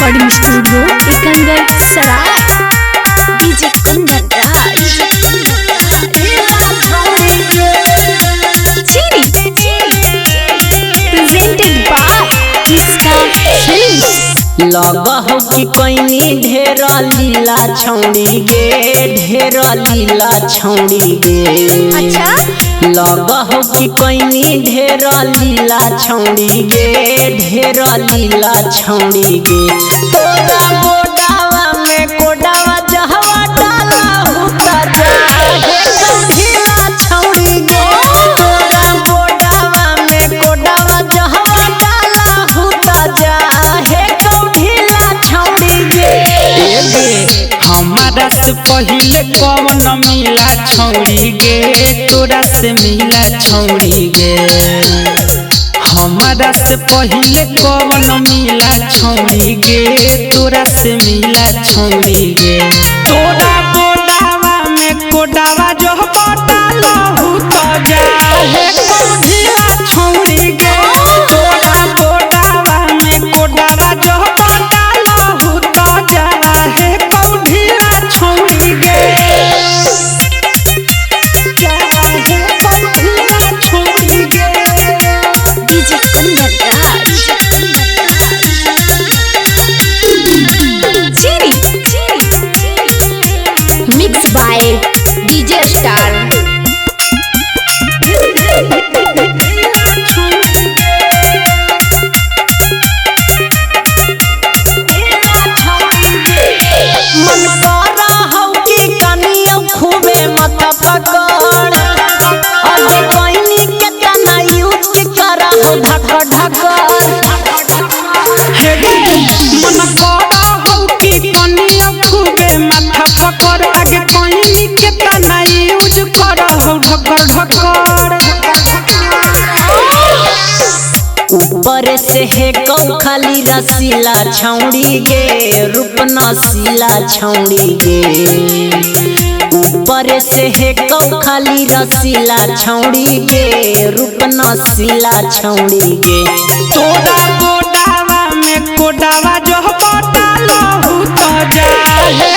Recording studio Ekangar Sarai. DJ Kundan Raj presented by किसका films. लगहु कि कोइनी ढेर लीला छौड़ी गे, ढेर लीला छौड़ी गे। अच्छा लगहु कि कोइनी ढेर लीला छौड़ी गे, ढेर लीला छौड़ी गे। तोरा मोडावा में कोडावा जहवा डाला हुता जा हे ढीला छौड़ी गे। तोरा मोडावा में कोडावा जहवा डाला हुता जा हे ढीला छौड़ी गे। हमारा से पहले कौन मिला छौड़ी गे, तोरा से मिला छौड़ी गे। हमारा से पहले कौन मिला छौड़ी गे, तोरा से मिला छौड़ी गे। तोरा बोडावा में कोडावा जो बटाला हुता जा हे ढीला छौड़ी गे। तोरा बोडावा में कोडावा जो बटाला हुता जा हे ढीला छौड़ी गे। DJ Kundan Raj mix by DJ star. मन करा हौ कि कनियो खूबे मत पकड़ अरे कोइनी के तना यूज करा हौ ढक ढक। मन करा हौ कि कनियो खूबे माथा पकड़ आगे कोइनी के तना यूज करा हौ ढकर ढकर। ऊपर से है कौ खाली रसीला छौड़ी गे, रूप नसीला छौड़ी गे। ऊपर से है कौ खाली रसीला छौड़ी गे, रूप नसीला छौड़ी गे। तोरा बोडावा में कोडावा जो बटाला हुता जा हे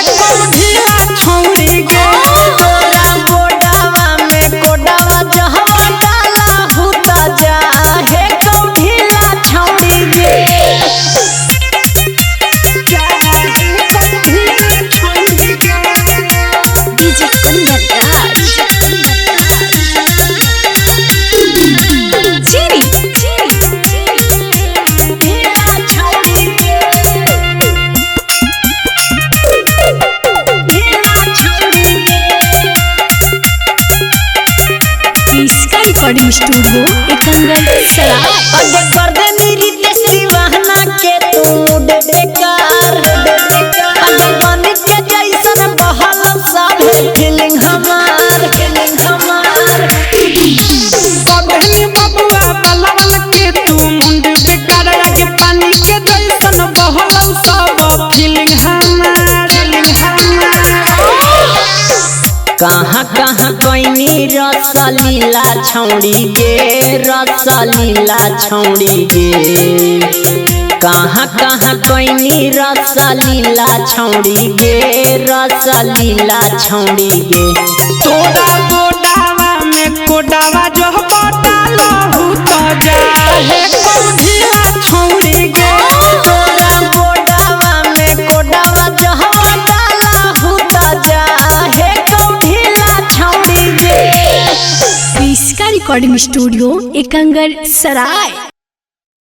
ढीला छौड़ी गे। तोरा बोडावा में कोडावा जहवा डाला हुता जा हे ढीला छौड़ी गे। डीजे कुंदन राज इसका रिकॉर्डिंग स्टूडियो एकंगर सराय। अरे कर दे मेरी देसी बहना के तू मुड बेकार। अरे बन के जैसन बहल सब फीलिंग हमार, फीलिंग हमार। कबहनी बबुआ बलवल के तू मुंड बेकार आगे पानी के जैसन बहलौ सब फीलिंग हमार, फीलिंग हमार। कहाँ कहाँ कोइनी रसलीला छौड़ी गे, रसलीला छौड़ी गे। कहाँ कहाँ कोइनी रसलीला छौड़ी गे, रसलीला छौड़ी गे। तोरा बोडावा में कोडावा जो बटाला हुता जा हे ढीला छौड़ी गे। तोरा बोडावा में कोडावा जहवा डाला हुता जा हे ढीला छौड़ी गे। इसका रिकॉर्डिंग स्टूडियो एकंगर सराय।